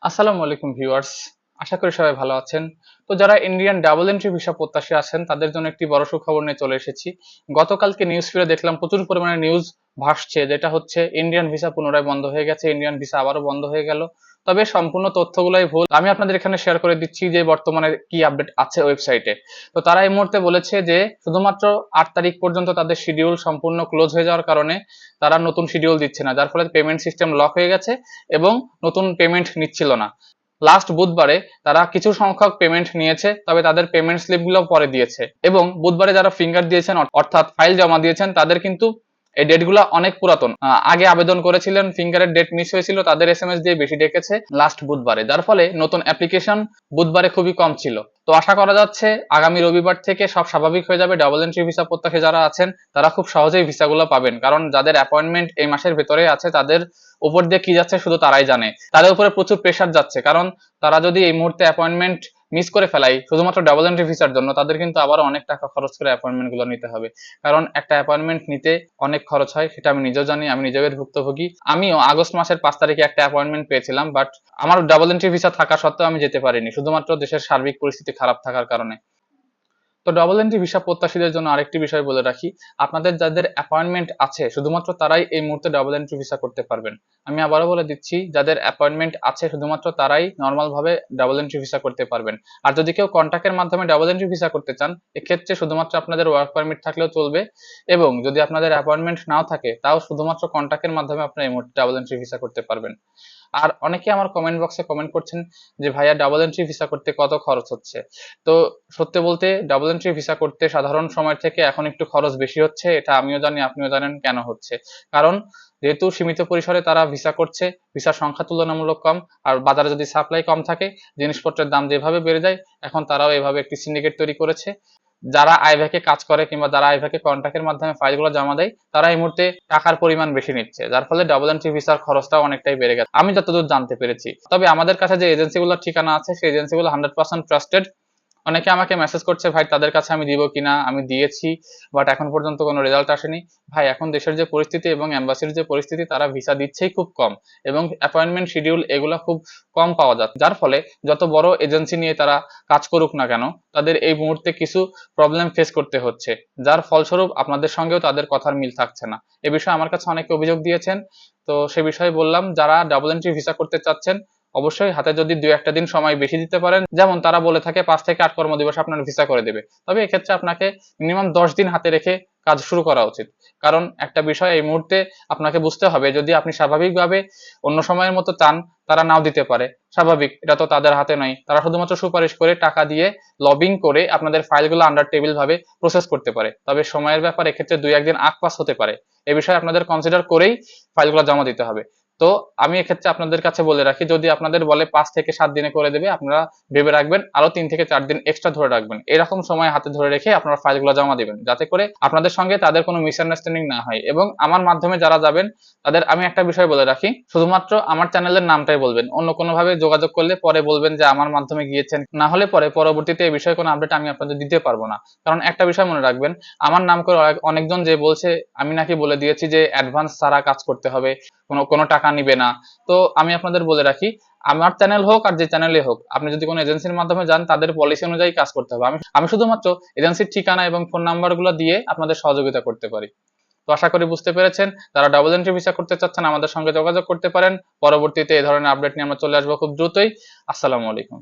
আসসালামু আলাইকুম ভিউয়ার্স, আশা করি সবাই ভালো আছেন। তো যারা ইন্ডিয়ান ডাবল এন্ট্রি ভিসা প্রত্যাশী আছেন তাদের জন্য একটি বড় সুখবর নিয়ে চলে এসেছি। গতকালকে নিউজ ফিডে দেখলাম প্রচুর পরিমাণে নিউজ ভাসছে, যেটা হচ্ছে ইন্ডিয়ান ভিসা পুনরায় বন্ধ হয়ে গেছে, ইন্ডিয়ান ভিসা আবারও বন্ধ হয়ে গেল। তবে সম্পূর্ণ তথ্যগুলাই ভুল। আমি আপনাদের এখানে শেয়ার করে দিচ্ছি যে বর্তমানে কি আপডেট আছে ওয়েবসাইটে। তো তারা এই মুহূর্তে বলেছে যে শুধুমাত্র 8 তারিখ পর্যন্ত তাদের শিডিউল সম্পূর্ণ ক্লোজ হয়ে যাওয়ার কারণে তারা নতুন শিডিউল দিচ্ছে না, যার ফলে পেমেন্ট সিস্টেম লক হয়ে গেছে এবং নতুন পেমেন্ট নিচ্ছিল না। লাস্ট বুধবারে তারা কিছু সংখ্যক পেমেন্ট নিয়েছে, তবে তাদের পেমেন্ট স্লিপগুলো পরে দিয়েছে। এবং বুধবারে যারা ফিঙ্গার দিয়েছেন অর্থাৎ ফাইল জমা দিয়েছেন তাদের কিন্তু এই ডেটগুলো অনেক পুরাতন। আগে আবেদন করেছিলেন, ফিঙ্গারের ডেট মিস হয়েছিল, তাদের এসএমএস দিয়ে বেশি ডেকেছে লাস্ট বুধবারে, যার ফলে নতুন অ্যাপ্লিকেশন বুধবারে খুবই কম ছিল। তো আশা করা যাচ্ছে আগামী রবিবার থেকে সব স্বাভাবিক হয়ে যাবে। ডাবল এন্ট্রি ভিসা প্রত্যাশী যারা আছেন তারা খুব সহজেই ভিসাগুলো পাবেন, কারণ যাদের অ্যাপয়েন্টমেন্ট এই মাসের ভেতরে আছে তাদের উপর দিয়ে কি যাচ্ছে শুধু তারাই জানে। তাদের উপরে প্রচুর প্রেশার যাচ্ছে, কারণ তারা যদি এই মুহূর্তে অ্যাপয়েন্টমেন্ট মিস করে ফেলাই শুধুমাত্র ডাবল এন্ট্রি ভিসার জন্য, তাদের কিন্তু আবার অনেক টাকা খরচ করে অ্যাপয়েন্টমেন্ট গুলো নিতে হবে। কারণ একটা অ্যাপয়েন্টমেন্ট নিতে অনেক খরচ হয়, সেটা আমি নিজেও জানি, আমি নিজেও এর ভুক্তভোগী। আমিও আগস্ট মাসের 5 তারিখে একটা অ্যাপয়েন্টমেন্ট পেয়েছিলাম, বাট আমার ডাবল এন্ট্রি ভিসা থাকা সত্ত্বেও আমি যেতে পারিনি, শুধুমাত্র দেশের সার্বিক পরিস্থিতি খারাপ থাকার কারণে। তো ডাবল এন্ট্রি ভিসা প্রত্যাশীদের জন্য আরেকটি বিষয় বলে রাখি, আপনাদের যাদের অ্যাপয়েন্টমেন্ট আছে শুধুমাত্র তারাই এই মুহূর্তে ডাবল এন্ট্রি ভিসা করতে পারবেন। আমি আবারও বলে দিচ্ছি, যাদের অ্যাপয়েন্টমেন্ট আছে শুধুমাত্র তারাই নর্মাল ভাবে ডাবল এন্ট্রি ভিসা করতে পারবেন। আর যদি কেউ কন্ট্যাক্টের মাধ্যমে ডাবল এন্ট্রি ভিসা করতে চান, এক্ষেত্রে শুধুমাত্র আপনাদের ওয়ার্ক পারমিট থাকলেও চলবে। এবং যদি আপনাদের অ্যাপয়েন্টমেন্ট নাও থাকে তাও শুধুমাত্র কন্ট্যাক্টের মাধ্যমে আপনারা এই মুহূর্তে ডাবল এন্ট্রি ভিসা করতে পারবেন। আর অনেকে আমার কমেন্ট বক্সে কমেন্ট করছেন যে ভাইয়া ডাবল এন্ট্রি ভিসা করতে কত খরচ হচ্ছে। তো সত্যি বলতে ডাবল এন্ট্রি ভিসা করতে সাধারণ সময় থেকে এখন একটু খরচ বেশি হচ্ছে, এটা আমিও জানি আপনিও জানেন কেন হচ্ছে। কারণ যেহেতু সীমিত পরিসরে তারা ভিসা করছে, ভিসার সংখ্যা তুলনামূলক কম, আর বাজারে যদি সাপ্লাই কম থাকে জিনিসপত্রের দাম যেভাবে বেড়ে যায়, এখন তারাও এভাবে একটি সিন্ডিকেট তৈরি করেছে। যারা আইভ্যাকে কাজ করে কিংবা যারা আইভ্যাকে কন্ট্রাক্টের মাধ্যমে ফাইলগুলো জমা দেয় তারা এই মুহূর্তে টাকার পরিমাণ বেশি নিচ্ছে, যার ফলে ডাবল এন্ট্রি ভিসার খরচটাও অনেকটাই বেড়ে গেছে আমি যতদূর জানতে পেরেছি। তবে আমাদের কাছে যে এজেন্সিগুলোর ঠিকানা আছে সেই এজেন্সিগুলো 100% ট্রাস্টেড। অনেকে আমাকে মেসেজ করছে ভাই তাদের কাছে আমি দিব কিনা, আমি দিয়েছি বাট এখন পর্যন্ত কোনো রেজাল্ট আসেনি। ভাই এখন দেশের যে পরিস্থিতি এবং এম্বাসির যে পরিস্থিতি, তারা ভিসা দিচ্ছেই খুব কম এবং অ্যাপয়েন্টমেন্ট শিডিউল এগুলো খুব কম পাওয়া যায়, যার ফলে যত বড় এজেন্সি নিয়ে তারা কাজ করুক না কেন তাদের এই মুহূর্তে কিছু প্রবলেম ফেস করতে হচ্ছে, যার ফলস্বরূপ আপনাদের সঙ্গেও তাদের কথার মিল থাকছে না। এ বিষয়ে আমার কাছে অনেকে অভিযোগ দিয়েছেন। তো সে বিষয়ে বললাম, যারা ডাবল এন্ট্রি ভিসা করতে চাচ্ছেন অবশ্যই হাতে যদি 2-1 দিন সময় বেশি দিতে পারেন, যেমন তারা বলে থাকে 5 থেকে 8 কর্মদিবস আপনার ভিসা করে দেবে, তবে এক্ষেত্রে আপনাকে মিনিমাম 10 দিন হাতে রেখে কাজ শুরু করা উচিত। কারণ একটা বিষয় এই মুহূর্তে আপনাকে বুঝতে হবে, যদি আপনি স্বাভাবিকভাবে অন্য সময়ের মতো চান তারা নাও দিতে পারে, স্বাভাবিক, এটা তো তাদের হাতে নয়। তারা শুধুমাত্র সুপারিশ করে টাকা দিয়ে লবিং করে আপনাদের ফাইলগুলো আন্ডার টেবিল ভাবে প্রসেস করতে পারে, তবে সময়ের ব্যাপার এক্ষেত্রে 2-1 দিন আগ পাস হতে পারে। এই বিষয়ে আপনাদের কনসিডার করেই ফাইলগুলো জমা দিতে হবে। তো আমি এক্ষেত্রে আপনাদের কাছে বলে রাখি, যদি আপনাদের বলে 5 থেকে 7 দিনে করে দেবে, আপনারা ভেবে রাখবেন আরো 3 থেকে 4 দিন এক্সট্রা ধরে রাখবেন, এরকম সময় হাতে ধরে রেখে আপনারা ফাইলগুলো জমা দিবেন, যাতে করে আপনাদের সঙ্গে তাদের কোনো মিসআন্ডারস্ট্যান্ডিং না হয়। এবং আমার মাধ্যমে যারা যাবেন তাদের আমি একটা বিষয় বলে রাখি, শুধুমাত্র আমার চ্যানেলের নামটাই বলবেন, অন্য কোনো ভাবে যোগাযোগ করলে পরে বলবেন যে আমার মাধ্যমে গিয়েছেন, না হলে পরে পরবর্তীতে এই বিষয়ে কোনো আপডেট আমি আপনাদের দিতে পারবো না। কারণ একটা বিষয় মনে রাখবেন, আমার নাম করে অনেকজন যে বলছে আমি নাকি বলে দিয়েছি যে অ্যাডভান্স ছাড়া কাজ করতে হবে, কোনো কোনো টাকা নিবে না। তো আমি আপনাদের বলে রাখি, আমার চ্যানেল হোক আর যে চ্যানেলে হোক, আপনি যদি কোনো এজেন্সির মাধ্যমে যান তাদের পলিসি অনুযায়ী কাজ করতে হবে। আমি আমি শুধুমাত্র এজেন্সির ঠিকানা এবং ফোন নাম্বার গুলো দিয়ে আপনাদের সহযোগিতা করতে পারি। তো আশা করি বুঝতে পেরেছেন, যারা ডাবল এন্ট্রি ভিসা করতে চাচ্ছেন আমাদের সঙ্গে যোগাযোগ করতে পারেন। পরবর্তীতে এই ধরনের আপডেট নিয়ে আমরা চলে আসবো খুব দ্রুতই। আসসালামু আলাইকুম।